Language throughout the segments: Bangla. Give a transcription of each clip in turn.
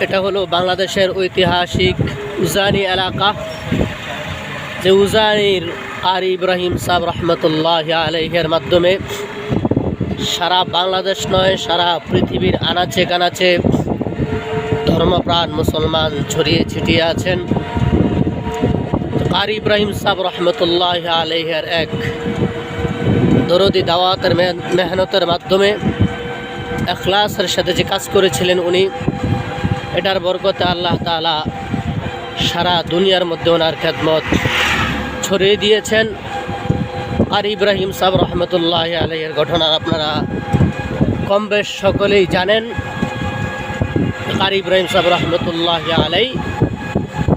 এটা হলো বাংলাদেশের ঐতিহাসিক উজানি এলাকা, যে উজানির কারি ইব্রাহিম সাহেব রহমতুল্লাহ আলাইহির মাধ্যমে সারা বাংলাদেশ নয়, সারা পৃথিবীর আনাচে কানাচে ধর্মপ্রাণ মুসলমান ছড়িয়ে ছিটিয়ে আছেন। কারি ইব্রাহিম সাহেব রহমতুল্লাহ আলাইহির এক দরদি দাওয়াতের মেহনতের মাধ্যমে ইখলাসের সাথে যে কাজ করেছিলেন উনি, এটার বরকতে আল্লাহ তাআলা সারা দুনিয়ার মধ্যে ওনার খেদমত ছড়িয়ে দিয়েছেন। কারি ইব্রাহিম সাহেব রহমতুল্লাহ আলাইহির ঘটনা আপনারা কম বেশ সকলেই জানেন। কারি ইব্রাহিম সাহেব রহমতুল্লাহ আলাই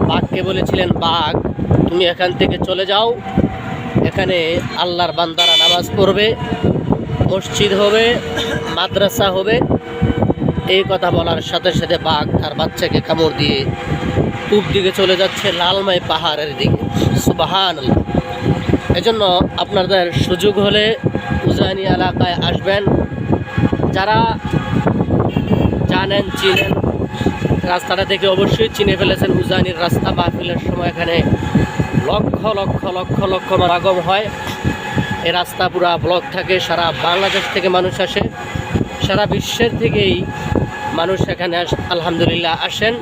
বাঘকে বলেছিলেন, বাঘ তুমি এখান থেকে চলে যাও, এখানে আল্লাহর বান্দারা নামাজ পড়বে, মসজিদ হবে, মাদ্রাসা হবে। এই কথা বলার সাথে সাথে বাঘ তার বাচ্চাকে কামড় দিয়ে পূব দিকে চলে যাচ্ছে, লালমাই পাহাড়ের দিকে। সুবহানাল্লাহ। এজন্য আপনাদের সুযোগ হলে উজানি এলাকায় আসবেন। যারা জানেন, চিনেন, রাস্তাটা দেখে অবশ্যই চিনে ফেলেছেন উজানির রাস্তা। মাহফিলের সময় এখানে লক্ষ লক্ষ লক্ষ লক্ষ সমাগম হয়। এই রাস্তা পুরা ব্লক থাকে, সারা বাংলাদেশ থেকে মানুষ আসে, সারা বিশ্বের থেকেই মানুষ এখানে আলহামদুলিল্লাহ আসেন।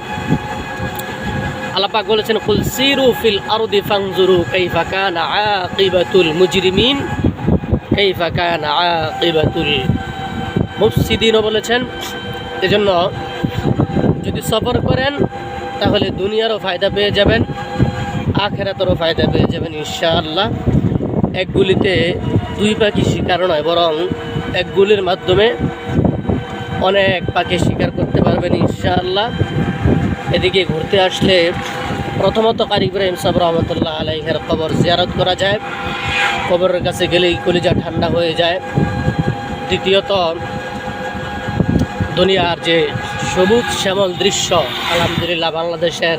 আল্লাহ পাক বলেছেন, কুল সিরু ফিল আরদি ফানজুরু কাইফা কানা আকিবাতুল মুজরিমিন কাইফা কানা আকিবাতুল মুফসিদিনও বলেছেন। এজন্য যদি সফর করেন তাহলে দুনিয়ারও ফায়দা পেয়ে যাবেন, আখিরাতেরও ফায়দা পেয়ে যাবেন ইনশাআল্লাহ। এক গুলিতে দুই পাখি শিকার নয়, বরং এক গুলির মাধ্যমে অনেক পাখি শিকার করতে পারবেন ইনশাআল্লাহ। এদিকে ঘুরতে আসলে প্রথমত কারি ইব্রাহিম সাহেব রহমতুল্লাহ আলাইহির কবর জিয়ারত করা যায়, কবরের কাছে গেলেই কলিজা ঠান্ডা হয়ে যায়। দ্বিতীয়ত দুনিয়ার যে সবুজ শ্যামল দৃশ্য, আলহামদুলিল্লাহ বাংলাদেশের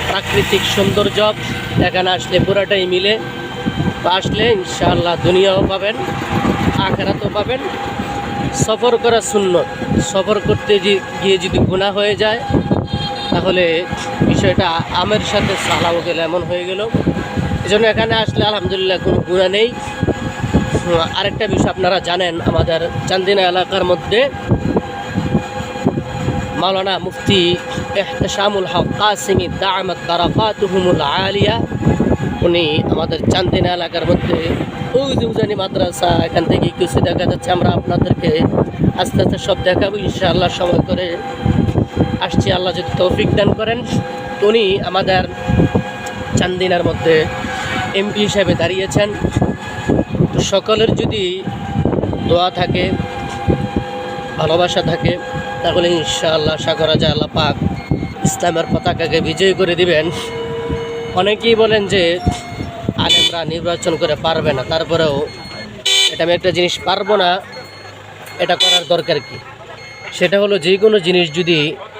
প্রাকৃতিক সৌন্দর্য এখানে আসলে পুরাটাই মিলে। আসলে ইনশাআল্লাহ দুনিয়াও পাবেন, আখিরাতও পাবেন। সফর করা সুন্নত, সফর করতে গিয়ে যদি গুনাহ হয়ে যায় তাহলে বিষয়টা আমের সাথে সালাও গেলে এমন হয়ে গেল। এজন্য এখানে আসলে আলহামদুলিল্লাহ কোনো গুনাহ নেই। আরেকটা বিষয় আপনারা জানেন, আমাদের চান্দিনা এলাকার মধ্যে মাওলানা মুফতি ইহতেশামুল হক কাসিমি দামাত বারাকাতুহুমুল আলিয়া, উনি আমাদের চান্দিনা এলাকার মধ্যে ওই যে উজানি মাদ্রাসা, এখান থেকে কিছু দেখা যাচ্ছে। আমরা আপনাদেরকে আস্তে আস্তে সব দেখাবো ইনশাআল্লাহ। সময় করে আসছি, আল্লাহ যদি তৌফিক দান করেন। উনি আমাদের চান্দিনার মধ্যে এমপি হিসেবে দাঁড়িয়েছেন। তো সকলের যদি দোয়া থাকে, ভালোবাসা থাকে, তাহলে ইনশাআল্লাহ আশা করা যায় আল্লাহ পাক ইসলামের পতাকাকে বিজয় করে দিবেন। অনেকেই বলেন যে আলেমরা নির্বাচন করে পারবে না, তারপরেও এটা আমি একটা জিনিস পারবো না, এটা করার দরকার কি? সেটা হলো যে কোনো জিনিস যদি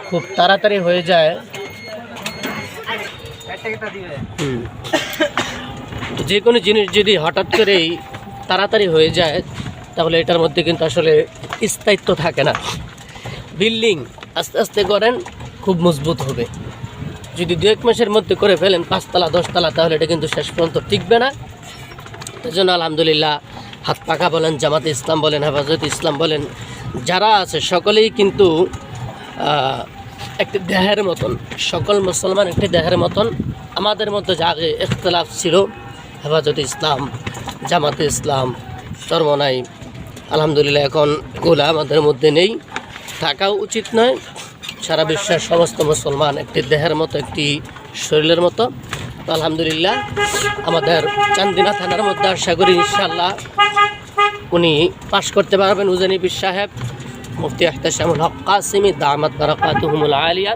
খুব তাড়াতাড়ি হয়ে যায়, যে কোনো জিনিস যদি হঠাৎ করেই তাড়াতাড়ি হয়ে যায় তাহলে এটার মধ্যে কিন্তু আসলে স্থায়িত্ব থাকে না। বিল্ডিং আস্তে আস্তে করেন, খুব মজবুত হবে। যদি 2-1 মাসের মধ্যে করে ফেলেন 5 তলা 10 তলা, তাহলে এটা কিন্তু শেষ পর্যন্ত টিকবে না। এই জন্য আলহামদুলিল্লাহ হাত পাখা বলেন, জামাতে ইসলাম বলেন, হেফাজতে ইসলাম বলেন, যারা আছে সকলেই কিন্তু একটি দেহের মতন, সকল মুসলমান একটি দেহের মতন। আমাদের মধ্যে যা আগে ইখতিলাফ ছিল, হেফাজতে ইসলাম, জামাতে ইসলাম, চরমনাই, আলহামদুলিল্লাহ এখন এগুলো আমাদের মধ্যে নেই, থাকাও উচিত নয়। সারা বিশ্বের সমস্ত মুসলমান একটি দেহের মতো, একটি শরীরের মতো। তো আলহামদুলিল্লাহ আমাদের চান্দিনা থানার মধ্যে আশা করি ইনশাআল্লাহ উনি পাশ করতে পারবেন, উজানি পীর সাহেব মুফতি ইহতেশামুল হক কাসিমি দামাত বারাকাতুহুমুল আলিয়া।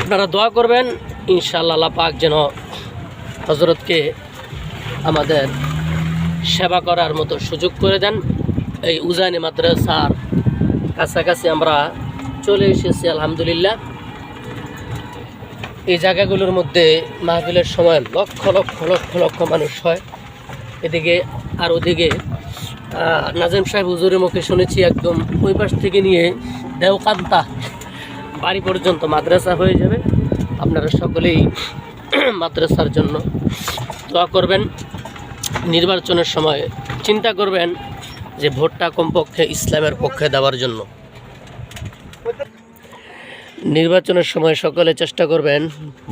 আপনারা দোয়া করবেন ইনশাআল্লাহ আল্লাহ পাক যেন হযরতকে আমাদের সেবা করার মতো সুযোগ করে দেন। এই উজানি মাদ্রাসার কাছাকাছি আমরা চলে এসেছি আলহামদুলিল্লাহ। এই জায়গাগুলোর মধ্যে মাহফিলের সময় লক্ষ লক্ষ লক্ষ লক্ষ মানুষ হয়। এদিকে আর ওদিকে নাজিম সাহেব হুজুরের মুখে শুনেছি একদম ওই পাশ থেকে নিয়ে দেওকান্তা বাড়ি পর্যন্ত মাদ্রাসা হয়ে যাবে। আপনারা সকলেই মাদ্রাসার জন্য দোয়া করবেন। নির্বাচনের সময় চিন্তা করবেন যে ভোটটা কমপক্ষে ইসলামের পক্ষে দেওয়ার জন্য। নির্বাচনের সময় সকলে চেষ্টা করবেন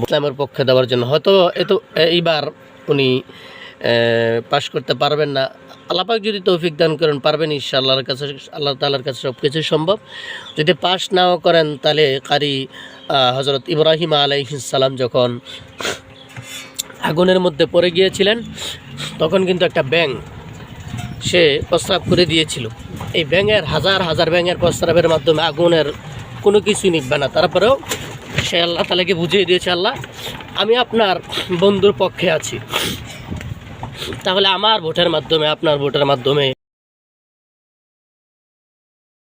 ইসলামের পক্ষে দেওয়ার জন্য। হয়তো এইবার উনি পাশ করতে পারবেন না, আল্লাহ পাক যদি তৌফিক দান করেন পারবেন ইনশাআল্লাহ। আল্লাহ তাআলার কাছে সব কিছু সম্ভব। যদি পাশ নাও করেন তাহলে কারি হযরত ইব্রাহিম আলাইহিস সালাম যখন আগুনের মধ্যে পড়ে গিয়েছিলেন তখন কিন্তু একটা ব্যাঙ সে প্রস্রাব করে দিয়েছিল। এই ব্যাঙের হাজার হাজার ব্যাঙের প্রস্রাবের মাধ্যমে আগুনের কোনো কিছুই নিববে না, তারপরেও সে আল্লাহ তাআলাকে বুঝিয়ে দিয়েছে, আল্লাহ আমি আপনার বন্ধুর পক্ষে আছি, তাহলে আমার ভোটের মাধ্যমে আপনার ভোটের মাধ্যমে